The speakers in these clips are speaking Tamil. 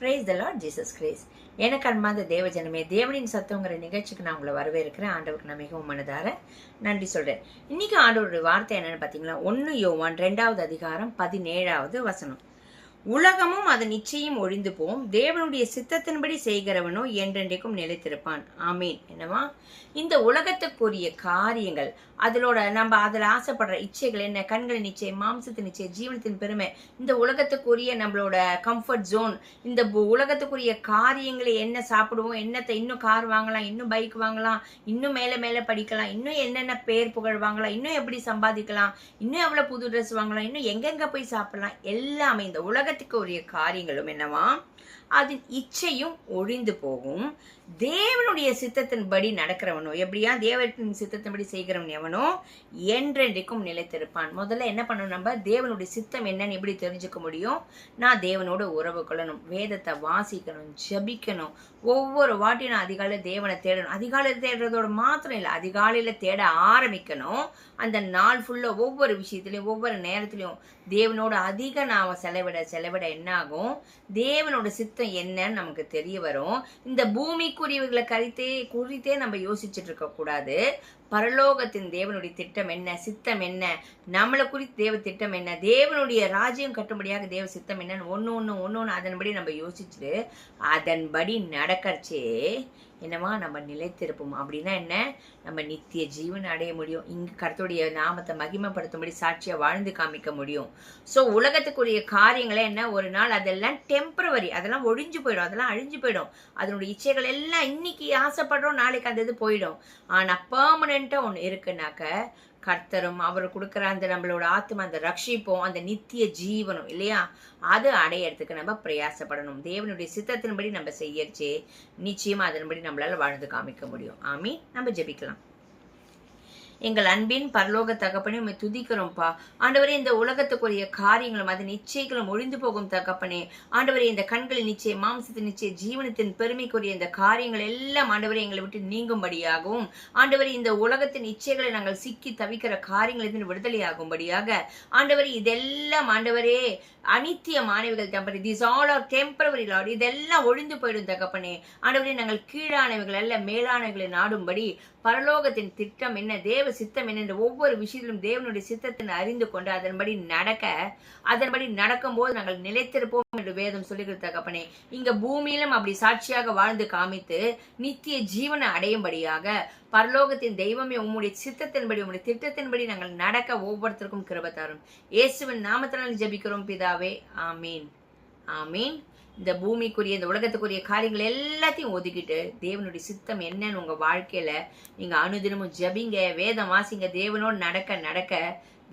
Praise the Lord Jesus Christ. எனக்கு அன்பார்ந்த தேவஜனமே, தேவனின் சத்தங்கிற நிகழ்ச்சிக்கு நான் உங்களை வரவேற்கிறேன். ஆண்டவருக்கு நான் மிகவும் மனதார நன்றி சொல்றேன். இன்னைக்கு ஆண்டவருடைய வார்த்தை என்னன்னு பார்த்தீங்களா, 1 யோவான் 2வது அதிகாரம் 17வது வசனம். உலகமும் அதன் நிச்சயம் ஒழிந்து போம், தேவனுடைய சித்தத்தின்படி செய்கிறவனோ என்றென்றைக்கும் நிலைத்திருப்பான். ஆமீன். என்னவா, இந்த உலகத்துக்குரிய காரியங்கள், நம்ம அதில் ஆசைப்படுற இச்சைகள் என்ன? கண்களின் நிச்சயம், மாம்சத்தின் நிச்சயம், ஜீவனத்தின் பெருமை, இந்த உலகத்துக்குரிய நம்மளோட கம்ஃபர்ட் ஜோன், இந்த உலகத்துக்குரிய காரியங்களை என்ன சாப்பிடுவோம், என்னத்தை இன்னும் கார் வாங்கலாம், இன்னும் பைக் வாங்கலாம், இன்னும் மேலே மேலே படிக்கலாம், இன்னும் என்னென்ன பேர் புகழ் வாங்கலாம், இன்னும் எப்படி சம்பாதிக்கலாம், இன்னும் எவ்வளோ புது ட்ரெஸ் வாங்கலாம், இன்னும் எங்கெங்கே போய் சாப்பிடலாம், எல்லாமே இந்த உலகத்துக்கு உரிய காரியங்களும் என்னவா, அதன் இச்சையும் ஒழிந்து போகும். தேவனுடைய சித்தத்தின்படி நடக்கிறவனோ, எப்படியா தேவத்தின் சித்தத்தின்படி செய்கிறவன் எவனோ என்றென்றைக்கும் நிலைத்திருப்பான். முதல்ல என்ன பண்ணணும், நம்ம தேவனுடைய சித்தம் என்னன்னு எப்படி தெரிஞ்சுக்க முடியும்? நான் தேவனோட உறவு கொள்ளணும், வேதத்தை வாசிக்கணும், ஜபிக்கணும். ஒவ்வொரு வாட்டியும் நான் அதிகாலையில் தேவனை தேடணும். அதிகாலையில் தேடுறதோட மாத்திரம் இல்லை, அதிகாலையில் தேட ஆரம்பிக்கணும். அந்த நாள் ஃபுல்லாக ஒவ்வொரு விஷயத்துலையும் ஒவ்வொரு நேரத்துலையும் தேவனோட அதிக நான் செலவிட என்ன ஆகும், தேவனோட சித்தம் என்னன்னு நமக்கு தெரிய வரும். இந்த பூமிக்குரியவர்களை குறித்தே நம்ம யோசிச்சுட்டு இருக்க கூடாது. பரலோகத்தின் தேவனுடைய திட்டம் என்ன, சித்தம் என்ன, நம்மளை குறித்து தேவ திட்டம் என்ன, தேவனுடைய ராஜ்யம் கட்டும்படியாக தேவ சித்தம் என்னன்னு ஒன்று அதன்படி நம்ம யோசிச்சுட்டு அதன்படி நடக்கறச்சே என்னவா நம்ம நிலைத்திருப்போம். அப்படின்னா என்ன, நம்ம நித்திய ஜீவன் அடைய முடியும். இங்கு கர்த்தருடைய நாமத்தை மகிமைப்படுத்தும்படி சாட்சியா வாழ்ந்து காமிக்க முடியும். ஸோ உலகத்துக்குரிய காரியங்களே என்ன, ஒரு நாள் அதெல்லாம் டெம்பரவரி, அதெல்லாம் ஒழிஞ்சு போயிடும், அதெல்லாம் அழிஞ்சு போயிடும். அதனுடைய இச்சைகள் எல்லாம் இன்னைக்கு ஆசைப்படுறோம், நாளைக்கு அந்த இது போயிடும். ஆனா பெர்மனண்டா ஒன்று இருக்குனாக்க கர்த்தரும் அவர் கொடுக்குற அந்த நம்மளோட ஆத்மா, அந்த ரட்சிப்போம், அந்த நித்திய ஜீவனம் இல்லையா, அது அடையறதுக்கு நம்ம பிரயாசப்படணும். தேவனுடைய சித்தத்தின்படி நம்ம செய்யறச்சே நிச்சயமா அதன்படி நம்மளால வாழ்ந்து காமிக்க முடியும். ஆமீன். நம்ம ஜெபிக்கலாம். எங்கள் அன்பின் பரலோக தகப்பனே, உண்மை துதிக்கிறோம்ப்பா. ஆண்டவரே, இந்த உலகத்துக்குரிய காரியங்களும் அதன் நிச்சயங்களும் ஒழிந்து போகும் தகப்பனே. ஆண்டவரே, இந்த கண்களின் நிச்சயம், மாம்சத்தின் நிச்சயம், ஜீவனத்தின் பெருமைக்குரிய இந்த காரியங்கள் எல்லாம் ஆண்டவரே எங்களை விட்டு நீங்கும்படியாகவும், ஆண்டவரே இந்த உலகத்தின் இச்சைகளை நாங்கள் சிக்கி தவிக்கிற காரியங்களிலிருந்து விடுதலையாகும்படியாக, ஆண்டவரே இதெல்லாம் ஆண்டவரே அனித்திய மாணவிகள் தம்பரி, this all are temporary lord, இதெல்லாம் ஒழிந்து போயிடும் தகப்பனே. ஆண்டவரே, நாங்கள் கீழானவைகள் அல்ல மேலானவைகளை நாடும்படி பரலோகத்தின் திட்டம் என்ன, தேவ சித்தம் என்ன, ஒவ்வொரு விஷயத்திலும் தேவனுடைய சித்தத்தை அறிந்து கொண்டு அதன்படி நடக்கும் போது நாங்கள் நிலைத்திருப்போம் என்று வேதம் சொல்லுகிற தகப்பனே. இங்க பூமியிலும் அப்படி சாட்சியாக வாழ்ந்து காமித்து நித்திய ஜீவனை அடையும்படியாக பரலோகத்தின் தெய்வமே உம்முடைய சித்தத்தின்படி உம்முடைய திட்டத்தின்படி நாங்கள் நடக்க ஒவ்வொருத்தருக்கும் கிருபை தாரும். இயேசுவின் நாமத்தினால் ஜெபிக்கிறோம் பிதாவே. ஆமீன். ஆமீன். இந்த பூமிக்குரிய இந்த உலகத்துக்குரிய காரியங்கள் எல்லாத்தையும் ஒதுக்கிட்டு தேவனுடைய சித்தம் என்னன்னு உங்க வாழ்க்கையில நீங்க அனுதினமும் ஜபிங்க, வேதம் வாசிங்க. தேவனோடு நடக்க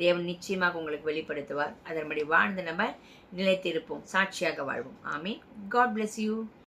தேவன் நிச்சயமாக உங்களுக்கு வெளிப்படுத்துவார். அதன்படி வாழ்ந்து நம்ம நிலைத்திருப்போம், சாட்சியாக வாழ்வோம். ஆமீன். God bless you.